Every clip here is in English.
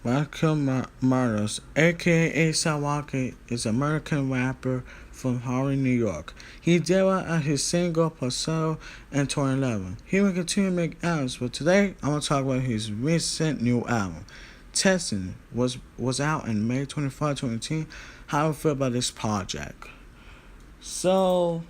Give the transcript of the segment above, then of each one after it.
Marlos, aka A$AP Rocky, is an American rapper from Harlem, New York. He debuted at his single Paseo in 2011. He will continue to make albums, but today I'm going to talk about his recent new album. Testing was out in May 25, 2018. How do I feel about this project? So,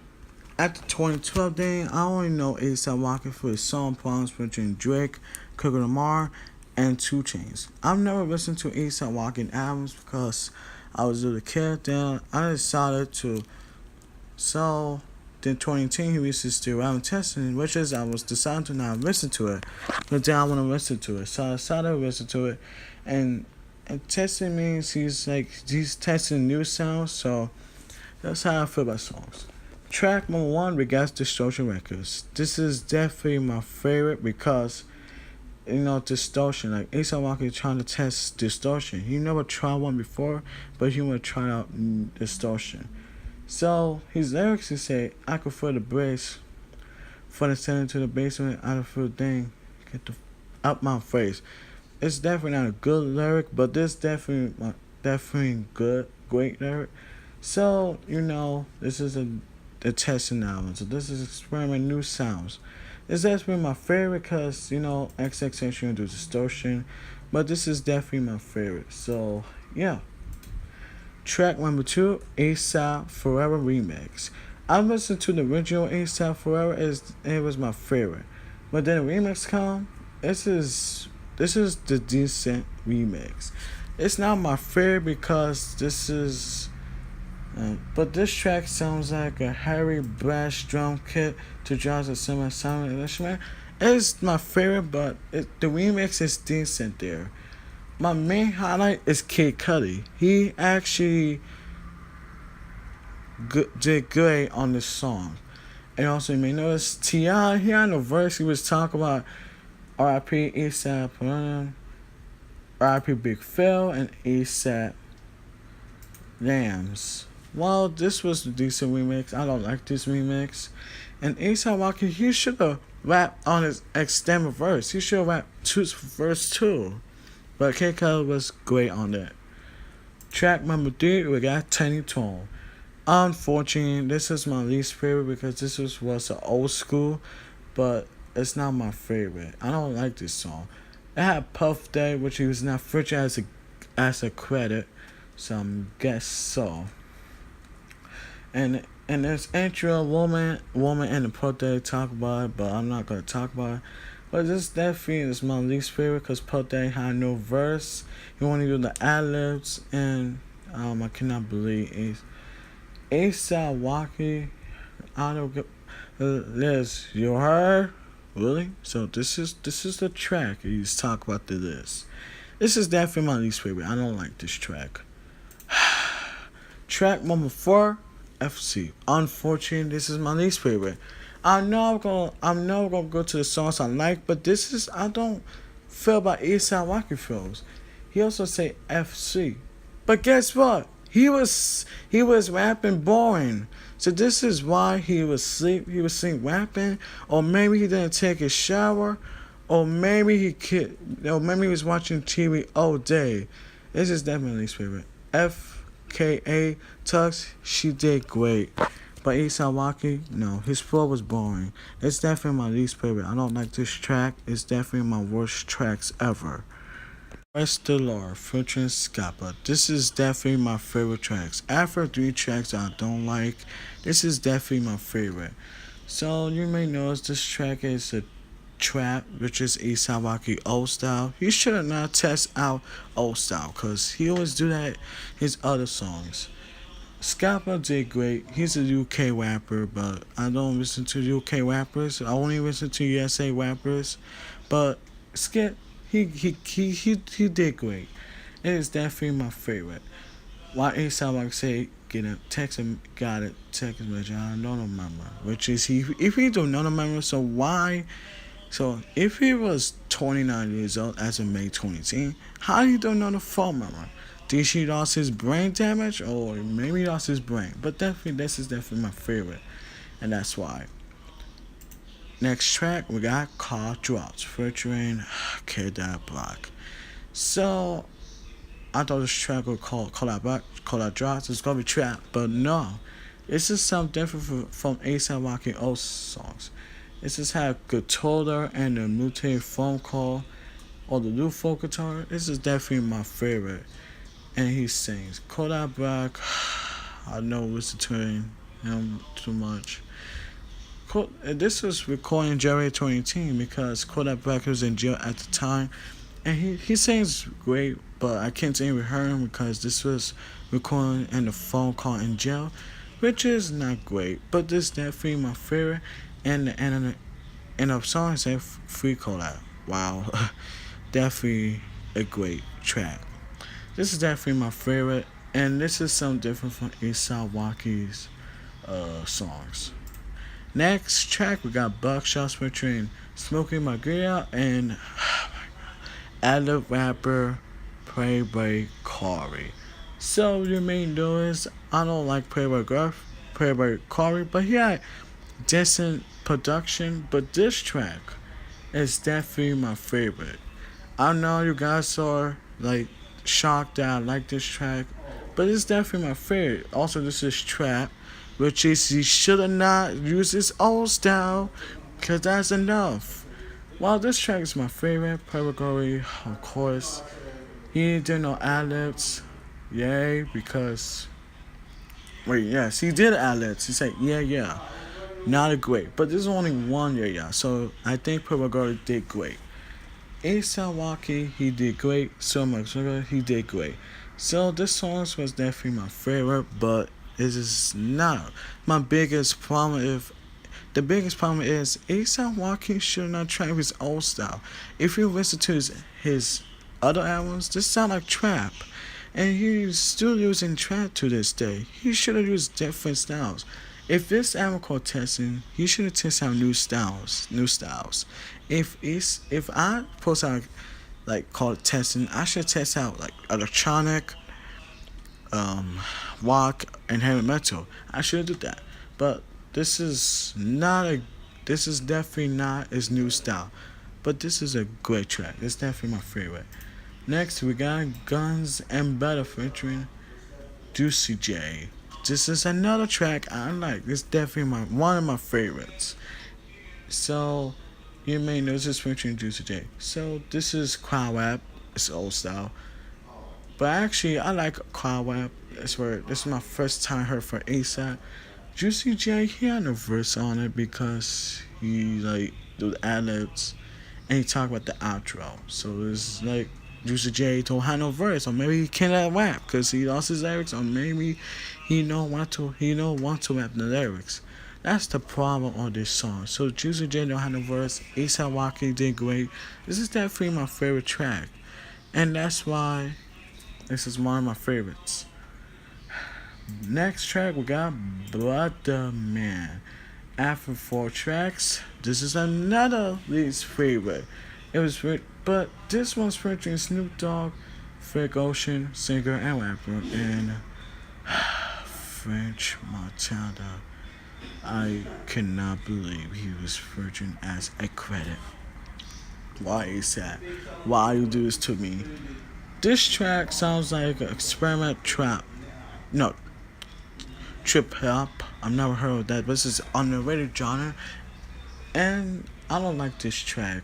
at the 2012 day, I only know A$AP Rocky for his song Problems featuring Drake, Kendrick Lamar, and 2 Chainz. I've never listened to A$AP Rocky albums because I was a little kid. Then I decided to. So then 2010 he released his new album Testing, which is I was deciding to not listen to it, but then I want to listen to it. So I decided to listen to it, and testing means he's testing new sounds. So that's how I feel about songs. Track number 1, we got Distortion Records. This is definitely my favorite because distortion. Like A$AP Rocky trying to test distortion. He never tried one before, but he want to try out distortion. So his lyrics, he say, "I could feel the brace for the sending to the basement. I don't feel thing get the up my face." It's definitely not a good lyric, but this definitely good, great lyric. So this is a testing album. So this is experiment new sounds. This has been my favorite because XXX do distortion, but this is definitely my favorite. So yeah. Track number 2, A$AP Forever Remix. I listened to the original A$AP Forever, it was my favorite, but then the remix come. This is the decent remix. It's not my favorite because this is. But this track sounds like a Harry Brash drum kit to jazz a similar sound instrument. It's my favorite, but the remix is decent there. My main highlight is Kid Cudi. He actually did great on this song. And also, you may notice T.I. here on the verse, he was talking about R.I.P. A$AP, R.I.P. Big Phil, and A$AP Lambs. Well, this was a decent remix. I don't like this remix. And A$AP Rocky, he should have rapped on his extended verse. He should have rapped verse 2. But Kid Cudi was great on that. Track number 3, we got Tiny Tone. Unfortunately, this is my least favorite because this was an old school, but it's not my favorite. I don't like this song. It had Puff Daddy, which he was not featured as a credit, so I guess so. And there's intro woman and the Puff Daddy talk about it, but I'm not gonna talk about it. But this definitely is my least favorite because Puff Daddy had no verse. He wanted to do the ad-libs, and I cannot believe A$AP Rocky. I don't get Liz. You heard? Really? So this is the track he's talk about this. This is definitely my least favorite. I don't like this track. Track number 4, FC. Unfortunately, this is my least favorite. I'm never gonna go to the songs I like, but I don't feel about A$AP Rocky feels. He also say FC, but guess what? He was rapping boring. So this is why he was sleep. He was sleep rapping, or maybe he didn't take a shower, or maybe maybe he was watching TV all day. This is definitely his favorite. FKA Tux, she did great. But A$AP Rocky, no, his flow was boring. It's definitely my least favorite. I don't like this track. It's definitely my worst tracks ever. Rest the Lord featuring Scappa. This is definitely my favorite tracks. After 3 tracks I don't like, this is definitely my favorite. So you may notice this track is a trap, which is A$AP Rocky old style. He should have not test out old style because he always do that in his other songs. Scappa did great. He's a UK rapper, but I don't listen to UK rappers. I only listen to USA rappers. But Skip, he did great. It is definitely my favorite. Why A$AP Rocky say get a text and got it text message? I don't remember. Which is if he don't remember, so why? So if he was 29 years old as of May 2010, how you don't know the phone number? Did she lost his brain damage, or maybe he lost his brain? But definitely, this is definitely my favorite, and that's why. Next track, we got Car Drops featuring Kid Block. So I thought this track would call out drops. It's gonna be trap, but no. This is something different from ASAP Rocky old songs. This just had guitar and the mutated phone call or the new folk guitar. This is definitely my favorite. And he sings. Kodak Black, I know listen to him too much. This was recording in January 2018 because Kodak Black was in jail at the time. And he sings great, but I can't even hear him because this was recording in the phone call in jail, which is not great. But this is definitely my favorite. And the song is Free Kodak. Wow. Definitely a great track. This is definitely my favorite, and this is something different from A$AP Rocky's songs. Next track, we got Buckshot featuring Smokey Margarita and ad rapper Playboy Carti. So your main deal is I don't like Playboy Carti, but he had decent production. But this track is definitely my favorite. I know you guys are like shocked that I like this track, but it's definitely my favorite. Also, this is trap, which is he should have not used his old style, cause that's enough. While this track is my favorite, Purgatory, of course, he didn't know ad-libs, yay, because wait, yes, he did ad-libs. He said yeah, not a great, but there's only one yeah. So I think Purgatory did great. A$AP Rocky, he did great. So much he did great. So this song was definitely my favorite, but it is not my biggest problem. If the biggest problem is A$AP Rocky should not try his old style. If you listen to his other albums, this sound like trap, and he's still using trap to this day. He should have used different styles. If this album called testing, he should have tested out new styles. If I post out like called testing, I should test out like electronic, rock and heavy metal. I should do that. But this is definitely not his new style. But this is a great track. It's definitely my favorite. Next we got Guns and Butter featuring Juicy J. This is another track I like. It's definitely one of my favorites. So you may know this is featuring Juicy J. So this is crowd rap. It's old style. But actually I like crowd rap. This is my first time I heard for ASAP. Juicy J, he had a verse on it because he like do the ad-libs and he talk about the outro. So it's like Juicy J don't have no verse, or maybe he cannot rap because he lost his lyrics, or maybe he don't want to rap the lyrics. That's the problem on this song. So Juicy J don't have no verse. A$AP Rocky did great. This is definitely my favorite track, and that's why this is one of my favorites. Next track we got Brother Man. After 4 tracks, this is another least favorite. But this one's featuring Snoop Dogg, Frank Ocean, singer and rapper, and French Montana. I cannot believe he was featured as a credit. Why is that? Why you do this to me? This track sounds like an experiment trap. No, trip hop. I've never heard of that, but this is underrated genre, and I don't like this track.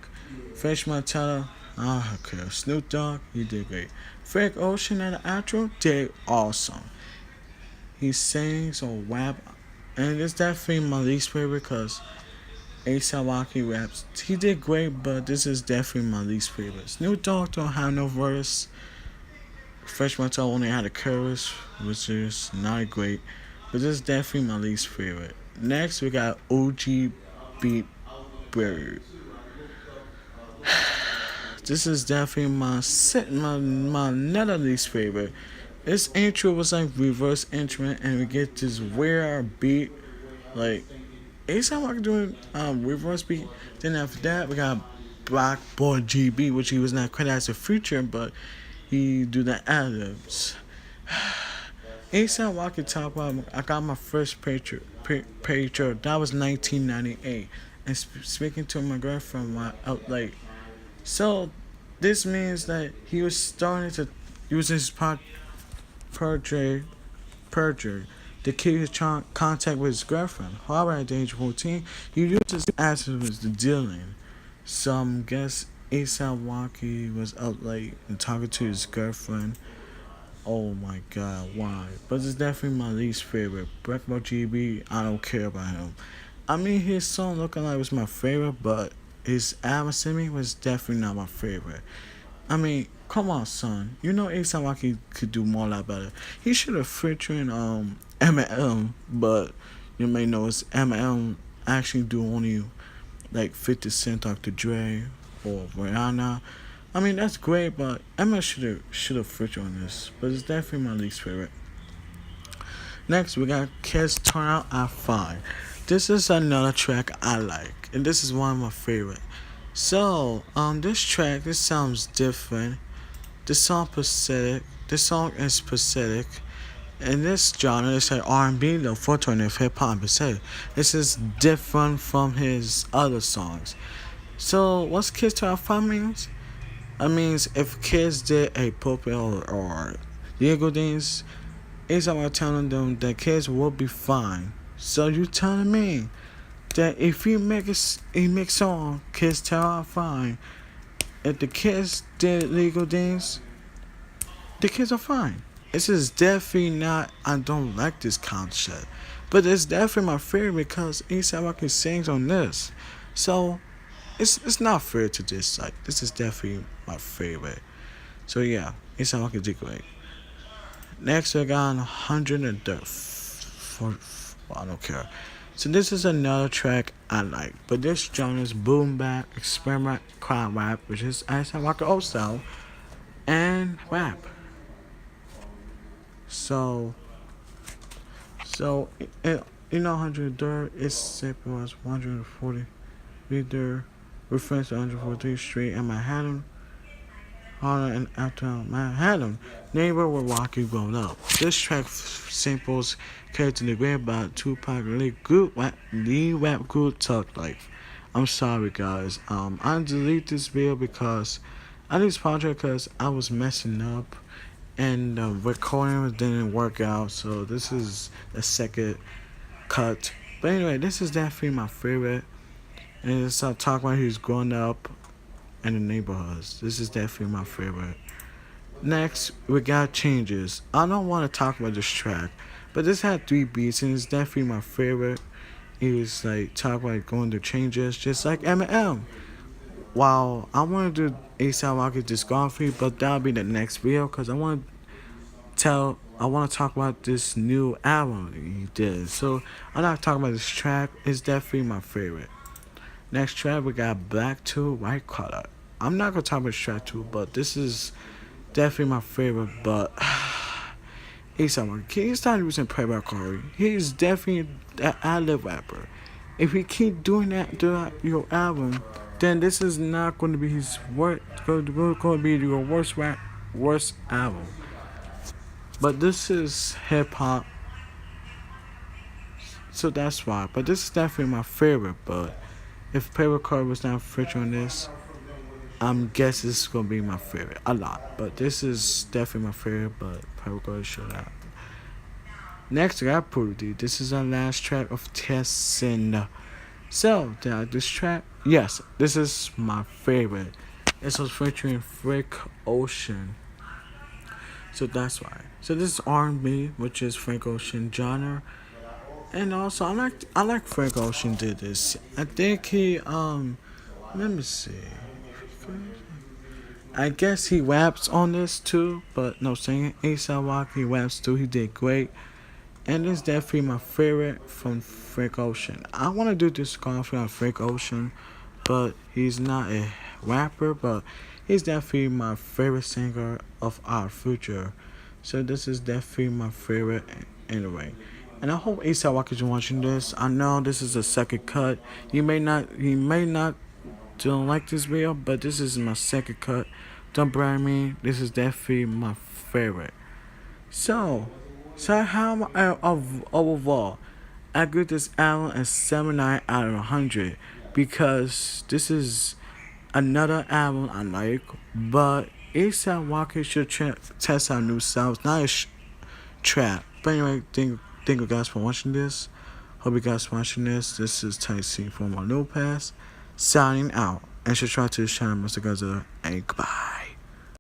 French Montana, okay. Snoop Dogg, he did great. Frank Ocean and the outro did awesome. He sings or rap, and it's definitely my least favorite because A$AP Rocky raps. He did great, but this is definitely my least favorite. Snoop Dogg don't have no verse. French Montana only had a chorus, which is not great, but this is definitely my least favorite. Next, we got OG Beat Bird. This is definitely my another least favorite. This intro was like reverse intro, and we get this weird beat, like A$AP Rocky doing reverse beat. Then after that, we got Black Boy GB, which he was not credited as a feature, but he do the ad-libs. A$AP Rocky top album. I got my first picture. That was 1998, and speaking to my girlfriend, so this means that he was starting to He was in his perjury. Perjury. The kid was trying contact with his girlfriend. However, at the age of 14, he used his access was the dealing. Some guess ASAP Rocky was up late and talking to his girlfriend. Oh my god, why? But it's definitely my least favorite. Breakable GB, I don't care about him. I mean, his song Looking Like was my favorite, but his album Simi was definitely not my favorite. I mean, come on, son. You know A$AP Rocky could do more, a lot better. He should have featured Eminem, but you may know it's Eminem actually do only like 50 Cent, Dr. Dre, or Rihanna. I mean, that's great, but Eminem should have featured on this. But it's definitely my least favorite. Next, we got Kids Turn Out at 5. This is another track I like, and this is one of my favorite. So, this track, this sounds different. This song is pathetic. In this genre, it's like R&B, the alternative hip hop pathetic. This is different from his other songs. So, what's Kids to Our Fun means? It means if kids did a puppet or legal things, it's about telling them that kids will be fine. So you telling me that if you make song, kids tell are fine. If the kids did legal things, the kids are fine. This is definitely not. I don't like this concept, but it's definitely my favorite because A$AP Rocky sings on this. So it's not fair to this. Like this is definitely my favorite. So yeah, A$AP Rocky did great. Next we got 130. I don't care. So this is another track I like, but this genre is boom bap, experiment, crowd rap, which is A$AP Rocky old style, and rap. So, you know, 103rd is simple as 140 meter reference to 143th Street in Manhattan, Harlem and uptown Manhattan, neighbor where Rocky grew up. This track samples Character the Great by Tupac Lee rap group Talk Life. I'm sorry guys. I delete this video because I did this project because I was messing up and the recording didn't work out. So this is the second cut. But anyway, this is definitely my favorite. And it's talking about who's growing up in the neighborhoods. This is definitely my favorite. Next, we got Changes. I don't want to talk about this track, but this had 3 beats and it's definitely my favorite. It was like talk about going through changes, just like Eminem. Wow, I want to do A$AP Rocky discography, but that'll be the next video because I want to talk about this new album he did. So I'm not talking about this track. It's definitely my favorite. Next track, we got Black 2 White Collar. I'm not going to talk about this track too, but this is definitely my favorite. But A$AP Rocky, can you start using Playboy Cardi? He's definitely an ad-lib rapper. If he keep doing that throughout your album, then this is not going to be his worst. Going to be your worst album. But this is hip hop, so that's why. But this is definitely my favorite. But if Playboy Cardi was not featured on this, I'm guessing this is gonna be my favorite a lot. But this is definitely my favorite. But Playboy Cardi should have. Next, I got Purdy. This is our last track of Tessin. So, this track, yes, this is my favorite. This was featuring Frank Ocean. So that's why. So this is R&B, which is Frank Ocean genre. And also I like Frank Ocean did this. I think he let me see. I guess he raps on this too, but no singing. A$AP Rocky raps too. He did great. And it's definitely my favorite from Frank Ocean. I want to do this discography on Frank Ocean, but he's not a rapper, but he's definitely my favorite singer of our future. So this is definitely my favorite anyway. And I hope A$AP Rocky is watching this. I know this is a second cut. He may not don't like this video, but this is my second cut. Don't blame me. This is definitely my favorite. So how overall, I give this album a 79 out of 100 because this is another album I like, but ASAP Rocky should test out new styles, not a trap. But anyway, thank you guys for watching this. Hope you guys watching this. This is Ty C from our new pass, signing out. And subscribe to the channel, Mr. Godzilla. And goodbye.